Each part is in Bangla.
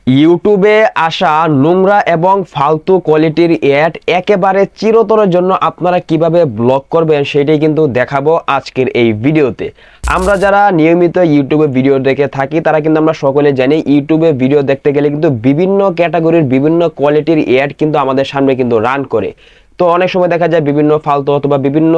ইউটিউবে আসা নোংরা এবং ফালতু কোয়ালিটির অ্যাড একেবারে চিরতরের জন্য আপনারা কিভাবে ব্লক করবেন সেটাই কিন্তু দেখাবো আজকের এই ভিডিওতে। আমরা যারা নিয়মিত ইউটিউবে ভিডিও দেখে থাকি তারা কিন্তু আমরা সকলে জানি ইউটিউবে ভিডিও দেখতে গেলে কিন্তু বিভিন্ন ক্যাটাগরির বিভিন্ন কোয়ালিটির অ্যাড কিন্তু আমাদের সামনে কিন্তু রান করে। তো অনেক সময় দেখা যায় বিভিন্ন ফালতু অথবা বিভিন্ন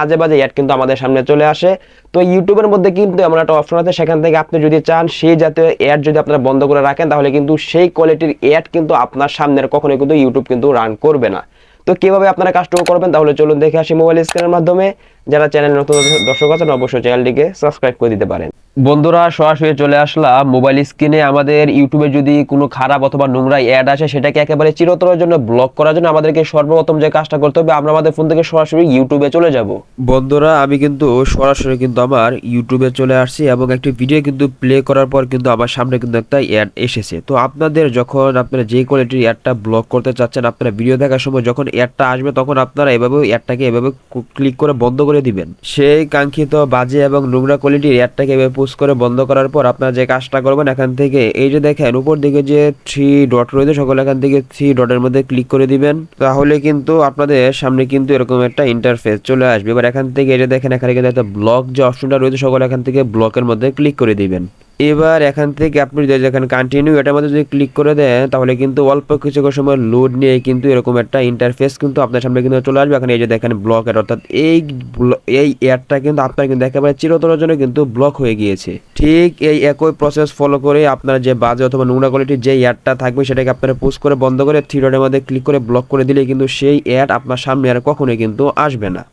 আজে বাজে অ্যাড কিন্তু আমাদের সামনে চলে আসে। তো ইউটিউবের মধ্যে কিন্তু এমন একটা অপশন আছে, সেখান থেকে আপনি যদি চান সেই জাতীয় অ্যাড যদি আপনারা বন্ধ করে রাখেন তাহলে কিন্তু সেই কোয়ালিটির অ্যাড কিন্তু আপনার সামনের কখনোই কিন্তু ইউটিউব কিন্তু রান করবে না। তো কিভাবে আপনারা কাজটুকু করবেন তাহলে চলুন দেখে আসি মোবাইল স্ক্রিনের মাধ্যমে। যারা চ্যানেল নতুন দর্শক আছেন অবশ্যই চ্যানেলটিকে সাবস্ক্রাইব করে দিতে পারেন। বন্ধুরা, সরাসরি চলে আসলাম মোবাইল স্ক্রিনে। আমাদের ইউটিউবে যদি কোনো খারাপ অথবা নোংরা অ্যাড আসে সেটাকে একেবারে চিরতরের জন্য ব্লক করার জন্য আমাদেরকে সর্বপ্রথম যে কাজটা করতে হবে, আমরা আমাদের ফোন থেকে সরাসরি ইউটিউবে চলে যাব। বন্ধুরা, আমি কিন্তু সরাসরি কিন্তু আমার ইউটিউবে চলে আসছি এবং একটি ভিডিও কিন্তু প্লে করার পর কিন্তু আমার সামনে কিন্তু একটা অ্যাড এসেছে। তো আপনাদের যখন আপনারা যে কোয়ালিটির অ্যাডটা ব্লক করতে চাচ্ছেন, আপনারা ভিডিও দেখার সময় যখন অ্যাডটা আসবে তখন আপনারা এভাবে অ্যাডটাকে এভাবে ক্লিক করে বন্ধ করে দিবেন। সেই কাঙ্ক্ষিত বাজে এবং নোংরা কোয়ালিটির অ্যাডটাকে এভাবে পুশ করে বন্ধ করার পর আপনারা যে কাজটা করবেন, এখান থেকে এই যে দেখেন উপর দিকে যে 3 ডট রয়েছে, সকলে এখান থেকে 3 ডটের মধ্যে ক্লিক করে দিবেন। তাহলে কিন্তু আপনাদের সামনে কিন্তু এরকম একটা ইন্টারফেস চলে আসবে। এবার এখান থেকে এই যে দেখেন এখানে কিন্তু একটা ব্লক যে অপশনটা রয়েছে, সকলে এখান থেকে ব্লকের মধ্যে ক্লিক করে দিবেন। এবার এখান থেকে আপনি যদি দেখেন কন্টিনিউ এটার মধ্যে যদি ক্লিক করে দেন তাহলে কিন্তু অল্প কিছু সময় লোড নিয়ে কিন্তু এরকম একটা ইন্টারফেস কিন্তু আপনার সামনে কিন্তু চলে আসবে। এখানে এই যে দেখেন ব্লক অ্যাড, অর্থাৎ এই অ্যাডটা কিন্তু আপনার কিন্তু একেবারে চিরতরের জন্য কিন্তু ব্লক হয়ে গিয়েছে। ঠিক এই একই প্রসেস ফলো করে আপনার যে বাজে অথবা নোংরা কোয়ালিটির যে অ্যাডটা থাকবে সেটাকে আপনারা পুশ করে বন্ধ করে 3 ডটের মধ্যে ক্লিক করে ব্লক করে দিলে কিন্তু সেই অ্যাড আপনার সামনে আর কখনোই কিন্তু আসবে না।